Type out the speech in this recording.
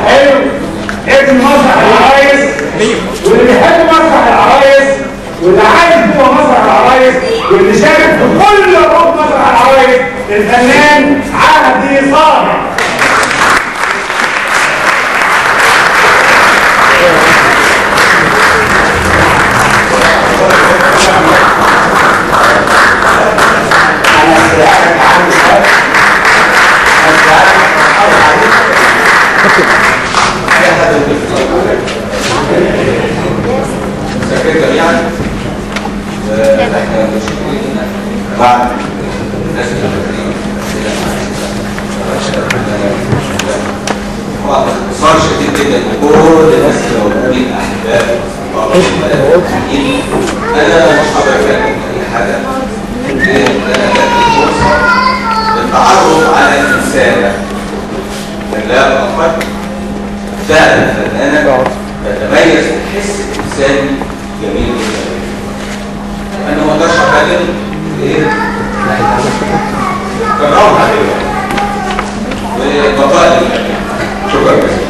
حلو. ابن مسرح العرايس واللي بيحب مسرح العرايس واللي عايش جوه مسرح العرايس واللي شارك في كل عروض مسرح العرايس الفنان عهدي صالح. جميعا احنا متشكرين بعد الناس طبعا باختصار شديد جدا لكل الناس الموجودين احباب انا مش هقدر اتكلم اي حاجه غير ان انا بدي فرصه للتعرف على انسانه من لا اقل فعلا فنانه تتميز بحس انساني جميل جدا. انا ما اقدرش اتكلم ايه كرامها كده وبقاء للجميع. شكرا جزيلا.